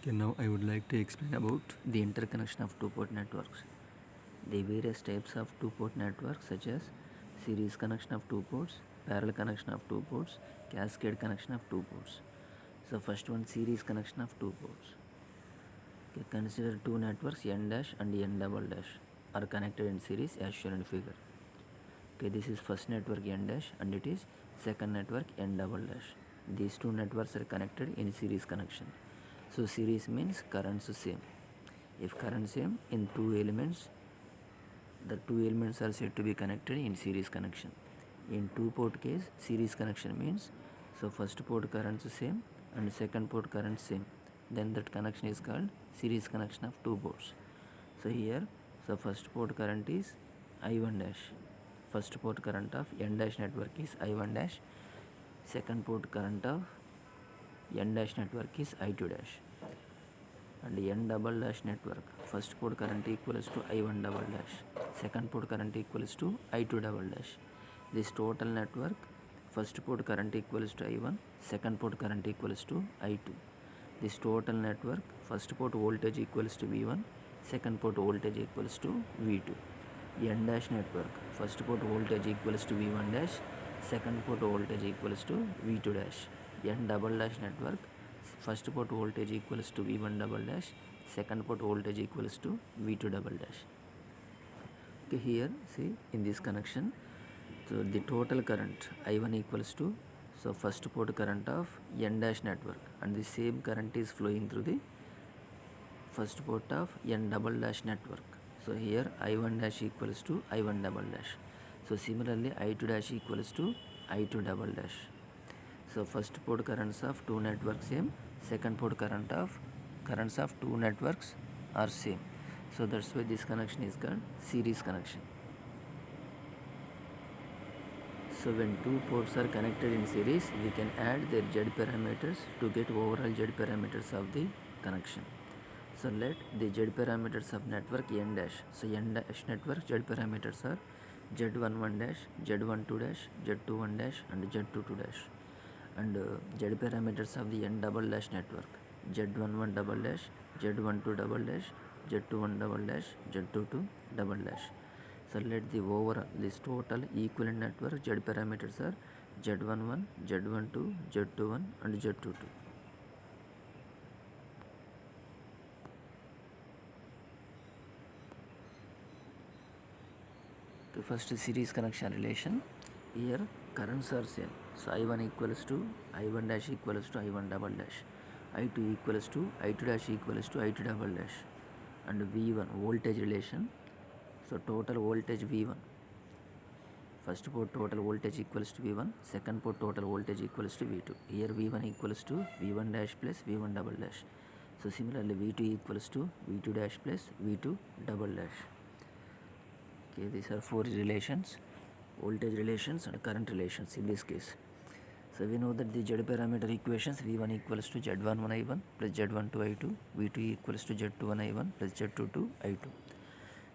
Okay, now I would like to explain about the interconnection of two-port networks. The various types of two-port networks such as series connection of two ports, parallel connection of two ports, cascade connection of two ports. So first one, series connection of two ports. Okay, consider two networks N dash and N double dash are connected in series as shown in figure. Okay, this is first network N dash and it is second network N double dash. These two networks are connected in series connection. So series means currents same. If current same in two elements, the two elements are said to be connected in series connection. In two port case, series connection means so first port currents same and second port current same. Then that connection is called series connection of two ports. So here, so first port current is I1 dash. First port current of N dash network is I1 dash. Second port current of N dash network is I2 dash. And N double dash network, first port current equals to I1 double dash. Second port current equals to I2 double dash. This total network, first port current equals to I1, second port current equals to I2. This total network, first port voltage equals to V1, second port voltage equals to V2. N dash network, first port voltage equals to V1 dash, second port voltage equals to V2 dash. N double dash network, first port voltage equals to V1 double dash, second port voltage equals to V2 double dash. Okay, here see in this connection, so the total current I1 equals to so first port current of N dash network, and the same current is flowing through the first port of N double dash network. So here I1 dash equals to I1 double dash. So similarly I2 dash equals to I2 double dash. So first port currents of two networks same, second port currents of two networks are same. So that's why this connection is called series connection. So when two ports are connected in series, we can add their Z parameters to get overall Z parameters of the connection. So let the Z parameters of network N dash. So N dash network Z parameters are Z11 dash, Z12 dash, Z21 dash and Z22 dash. And Z parameters of the N double dash network Z11 double dash, Z12 double dash, Z21 double dash, Z22 double dash. So let the overall this total equivalent network Z parameters are Z11, Z12, Z21 and Z22. The first series connection relation, here currents are same. So I1 equals to I1 dash equals to I1 double dash, I2 equals to I2 dash equals to I2 double dash, and V1 voltage relation. So total voltage V1, first port total voltage equals to V1, second port total voltage equals to V2. Here V1 equals to V1 dash plus V1 double dash. So similarly V2 equals to V2 dash plus V2 double dash. Okay, these are four relations, voltage relations and current relations in this case. So we know that the Z parameter equations, V1 equals to Z11 I1 plus Z12 I2, V2 equals to Z21 I1 plus Z22 I2.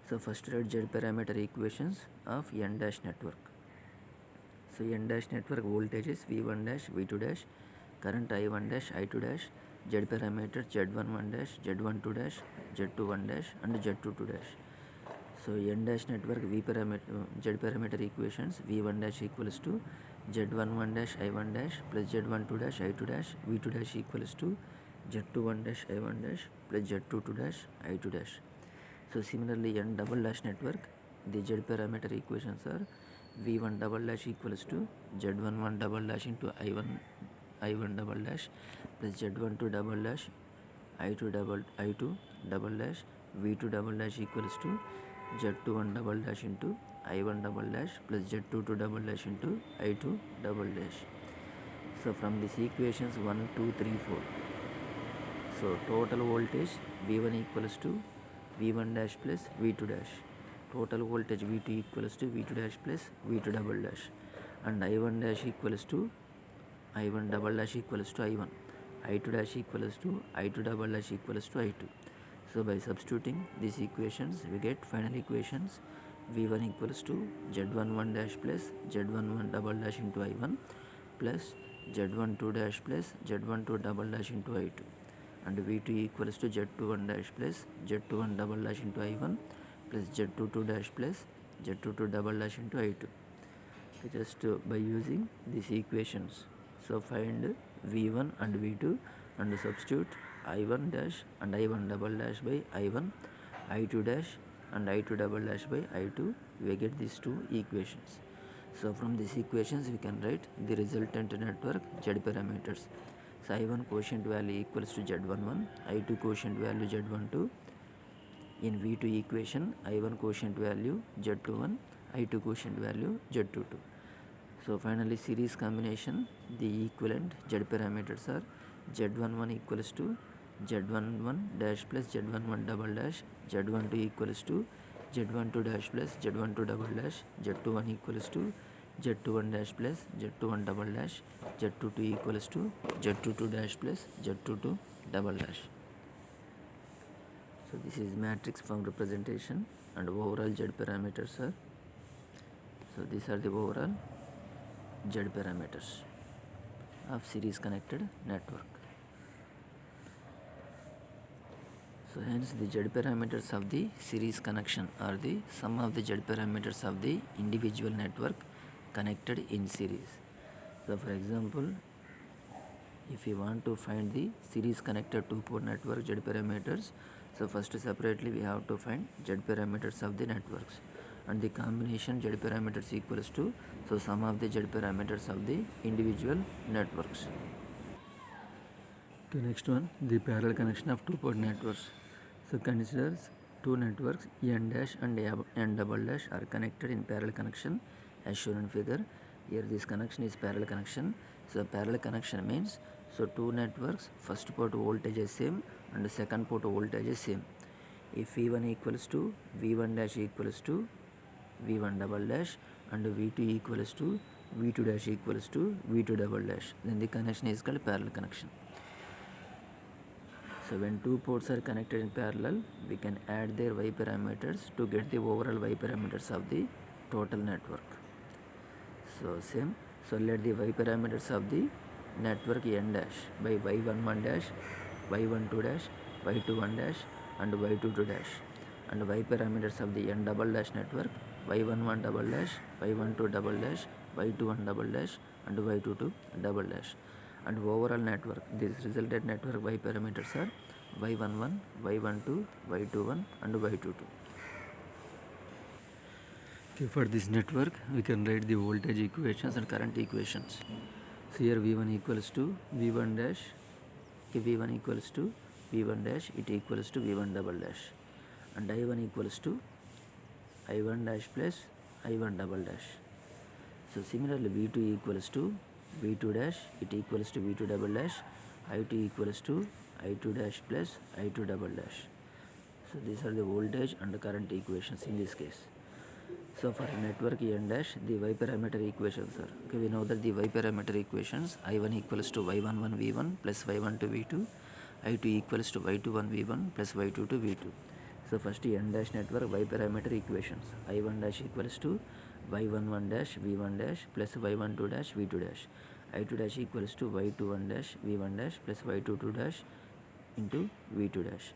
So first write Z parameter equations of N dash network. So N dash network voltage is V1 dash, V2 dash, current I1 dash, I2 dash, Z parameter Z11 dash, Z12 dash, Z21 dash and Z22 dash. So N dash network V parameter Z parameter equations, V1 dash equals to Z11 dash I1 dash plus Z12 dash I2 dash, V2 dash equals to Z21 dash I1 dash plus Z22 dash I2 dash. So similarly N double dash network, the Z parameter equations are V1 double dash equals to Z11 double dash into I1 double dash plus Z12 double dash I2 double dash, V2 double dash equals to Z21 double dash into I1 double dash plus Z22 double dash into I2 double dash. So from these equations 1, 2, 3, 4. So total voltage V1 equals to V1 dash plus V2 dash. Total voltage V2 equals to V2 dash plus V2 double dash. And I1 dash equals to I1 double dash equals to I1. I2 dash equals to I2 double dash equals to I2. So by substituting these equations, we get final equations. V1 equals to Z11 dash plus Z11 double dash into I1 plus Z12 dash plus Z12 double dash into I2. and V2 equals to Z21 dash plus Z21 double dash into I1 plus Z22 dash plus Z22 double dash into I2. Just by using these equations, so find V1 and V2 and substitute I1 dash and I1 double dash by I1, I2 dash and I2 double dash by I2. We get these two equations. So from these equations we can write the resultant network Z parameters. So I1 quotient value equals to Z11, I2 quotient value Z12. In V2 equation, I1 quotient value Z21, I2 quotient value Z22. So finally series combination, the equivalent Z parameters are Z11 equals to Z11 dash plus Z11 double dash, Z12 equals to Z12 dash plus Z12 double dash, Z21 equals to Z21 dash plus Z21 double dash, Z22 equals to Z22 dash plus Z22 double dash. So this is matrix form representation and overall Z parameters are, so these are the overall Z parameters of series connected network. So hence the Z parameters of the series connection are the sum of the Z parameters of the individual network connected in series. So for example, if you want to find the series connected two-port network Z parameters, so first separately we have to find Z parameters of the networks, and the combination Z parameters equals to, so sum of the Z parameters of the individual networks. Okay, next one, the parallel connection of two-port networks. So considers two networks N dash and N double dash are connected in parallel connection as shown in figure. Here this connection is parallel connection. So parallel connection means, so two networks, first port voltage is same and the second port voltage is same. If V1 equals to V1 dash equals to V1 double dash and V2 equals to V2 dash equals to V2 double dash, then the connection is called parallel connection. So when two ports are connected in parallel, we can add their Y parameters to get the overall Y parameters of the total network. So same, so let the Y parameters of the network N dash by Y11 dash, Y12 dash, Y21 dash and Y22 dash, and Y parameters of the N double dash network Y11 double dash, Y12 double dash, Y21 double dash and Y22 double dash, and overall network, this resultant network Y parameters are Y11, Y12, Y21 and Y22. Okay, for this network we can write the voltage equations and current equations. So here V1 equals to V1 dash, okay, V1 equals to V1 dash, it equals to V1 double dash, and I1 equals to I1 dash plus I1 double dash. So similarly V2 equals to V2 dash, it equals to V2 double dash, I2 equals to I2 dash plus I2 double dash. So these are the voltage and the current equations in this case. So for network N dash, the Y parameter equations are, okay, we know that the Y parameter equations, I1 equals to Y11 V1 plus Y12 V2, I2 equals to Y21 V1 plus Y22 V2. So first N dash network Y parameter equations, I1 dash equals to Y11 dash V1 dash plus Y12 dash V2 dash, I2 dash equals to Y21 dash V1 dash plus Y22 dash into V2 dash.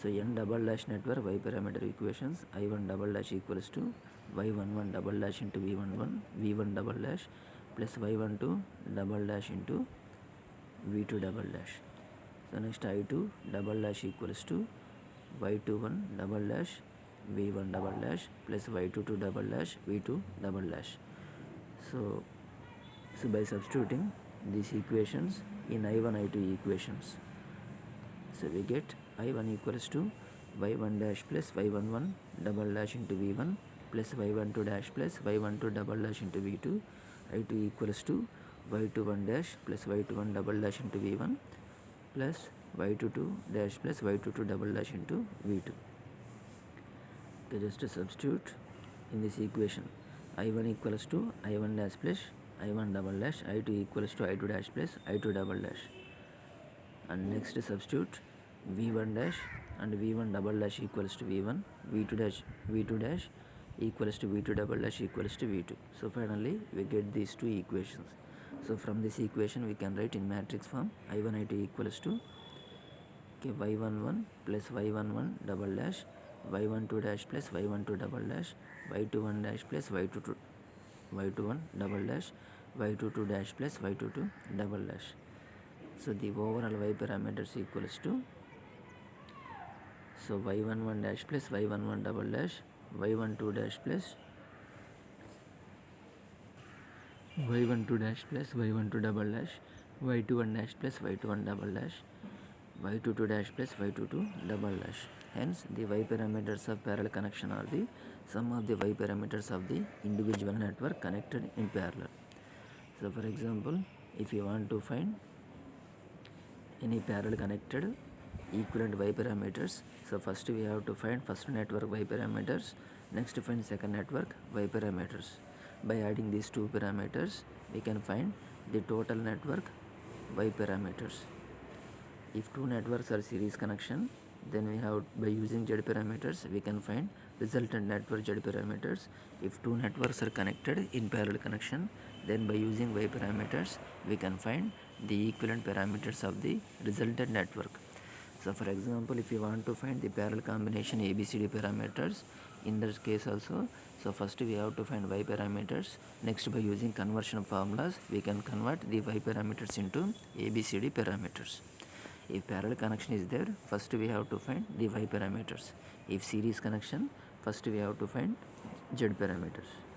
So N double dash network Y parameter equations, I1 double dash equals to Y11 double dash into V11, V1 double dash plus Y12 double dash into V2 double dash. So next I2 double dash equals to Y21 double dash V1 double dash plus Y22 double dash V2 double dash. So by substituting these equations in I1 I2 equations, so we get I1 equals to Y1 dash plus Y11 double dash into V1 plus Y12 dash plus Y12 double dash into V2, I2 equals to Y21 dash plus Y21 double dash into V1 plus Y22 dash plus Y22 double dash into V2. Okay, just to substitute in this equation, I1 equals to I1 dash plus I1 double dash, I2 equals to I2 dash plus I2 double dash, and next substitute V1 dash and V1 double dash equals to V1, V2 dash equals to V2 double dash equals to V2. So finally we get these two equations. So from this equation we can write in matrix form I1 I2 equals to Okay, y11 plus y11 double dash, y12 dash plus y12 double dash, y21 dash plus y21 double dash, y22 dash plus y22 double dash. So the overall y parameters equals to, so y11 dash plus y11 double dash, y12 dash plus y12 dash plus y12 double dash, y21 dash plus y21 double dash, y22 dash plus y22 double dash. Hence the y parameters of parallel connection are the sum of the y parameters of the individual network connected in parallel. So for example, if you want to find any parallel connected equivalent y parameters, so first we have to find first network y parameters, next find second network y parameters. By adding these two parameters, we can find the total network y parameters. If two networks are series connection, then we have, by using z parameters, we can find resultant network z parameters. If two networks are connected in parallel connection, then by using y parameters, we can find the equivalent parameters of the resultant network. So for example, if you want to find the parallel combination ABCD parameters, in this case also, so first we have to find y parameters. Next, by using conversion formulas, we can convert the y parameters into ABCD parameters. If parallel connection is there, first we have to find the y parameters. If series connection, first we have to find z parameters.